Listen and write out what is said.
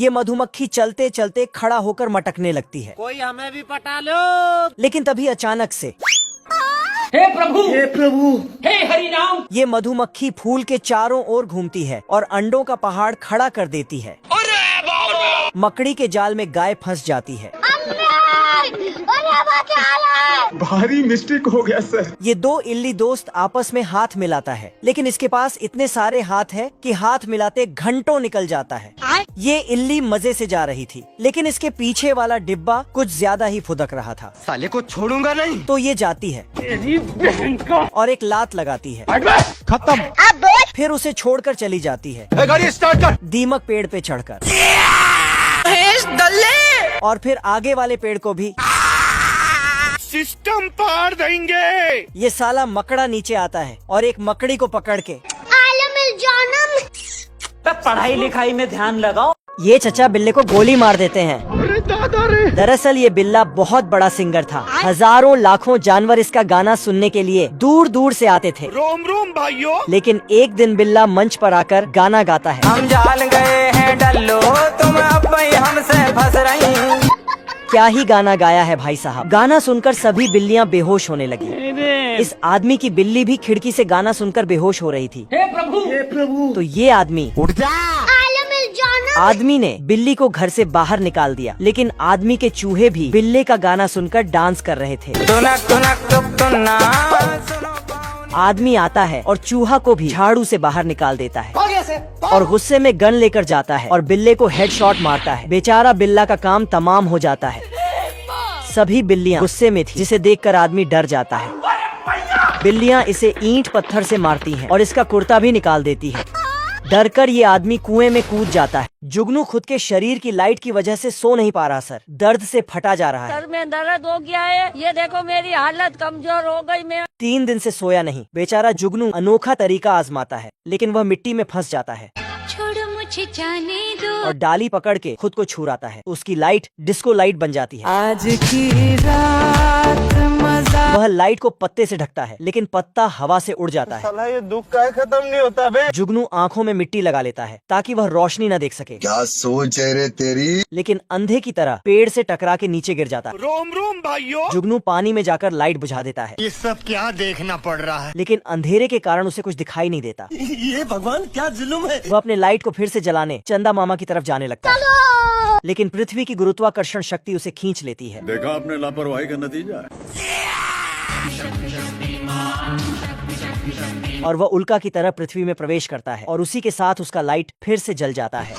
ये मधुमक्खी चलते चलते खड़ा होकर मटकने लगती है। कोई हमें भी पटा लो। लेकिन तभी अचानक से हे प्रभु, हे प्रभु, हे हरि नाम। ये मधुमक्खी फूल के चारों ओर घूमती है और अंडों का पहाड़ खड़ा कर देती है। मकड़ी के जाल में गाय फंस जाती है। भारी मिस्टेक हो गया सर। ये दो इल्ली दोस्त आपस में हाथ मिलाता है, लेकिन इसके पास इतने सारे हाथ हैं कि हाथ मिलाते घंटों निकल जाता है। ये इल्ली मजे से जा रही थी, लेकिन इसके पीछे वाला डिब्बा कुछ ज्यादा ही फुदक रहा था। साले को छोड़ूंगा नहीं। तो ये जाती है और एक लात लगाती है। खत्म। फिर उसे छोड़कर चली जाती है, गाड़ी स्टार्ट कर। दीमक पेड़ पे चढ़कर, और फिर आगे वाले पेड़ को भी सिस्टम पार देंगे। ये साला मकड़ा नीचे आता है और एक मकड़ी को पकड़ के पढ़ाई लिखाई में ध्यान लगाओ। ये चचा बिल्ले को गोली मार देते हैं। अरे दादा रे। दरअसल ये बिल्ला बहुत बड़ा सिंगर था। हजारों लाखों जानवर इसका गाना सुनने के लिए दूर दूर से आते थे। रोम रोम भाइयों। लेकिन एक दिन बिल्ला मंच पर आकर गाना गाता है। हम जान गए हैं डल्लो, तुम अब हमसे फंस रही। क्या ही गाना गाया है भाई साहब। गाना सुनकर सभी बिल्लियां बेहोश होने लगी। इस आदमी की बिल्ली भी खिड़की से गाना सुनकर बेहोश हो रही थी। हे प्रभु, हे प्रभु। तो ये आदमी उठ जा। आदमी ने बिल्ली को घर से बाहर निकाल दिया, लेकिन आदमी के चूहे भी बिल्ले का गाना सुनकर डांस कर रहे थे। आदमी आता है और चूहा को भी झाड़ू से बाहर निकाल देता है और गुस्से में गन लेकर जाता है और बिल्ले को हेडशॉट मारता है। बेचारा बिल्ला का काम तमाम हो जाता है। सभी बिल्लियां गुस्से में थी, जिसे देखकर आदमी डर जाता है। बिल्लियां इसे ईंट पत्थर से मारती हैं और इसका कुर्ता भी निकाल देती है। डरकर ये आदमी कुएं में कूद जाता है। जुगनू खुद के शरीर की लाइट की वजह से सो नहीं पा रहा सर, दर्द से फटा जा रहा है। सर में दर्द हो गया है, ये देखो मेरी हालत कमजोर हो गई। मैं 3 दिन से सोया नहीं। बेचारा जुगनू अनोखा तरीका आजमाता है, लेकिन वह मिट्टी में फंस जाता है। छोड़ो मुझे जाने दो। और डाली पकड़ के खुद को छुराता है। उसकी लाइट डिस्को लाइट बन जाती है। आज की रात मजा। वह लाइट को पत्ते से ढकता है, लेकिन पत्ता हवा से उड़ जाता है। साला ये दुख का खत्म नहीं होता बे। जुगनू आंखों में मिट्टी लगा लेता है ताकि वह रोशनी न देख सके। क्या सोच है रे तेरी। लेकिन अंधे की तरह पेड़ से टकरा के नीचे गिर जाता है। रोम रोम भाइयों। जुगनू पानी में जाकर लाइट बुझा देता है, ये सब क्या देखना पड़ रहा है। लेकिन अंधेरे के कारण उसे कुछ दिखाई नहीं देता। ये भगवान क्या जुल्म है। वह अपने लाइट को फिर से जलाने चंदा मामा की तरफ जाने लगता है, लेकिन पृथ्वी की गुरुत्वाकर्षण शक्ति उसे खींच लेती है। देखा आपने लापरवाही का नतीजा है। और वह उल्का की तरह पृथ्वी में प्रवेश करता है और उसी के साथ उसका लाइट फिर से जल जाता है।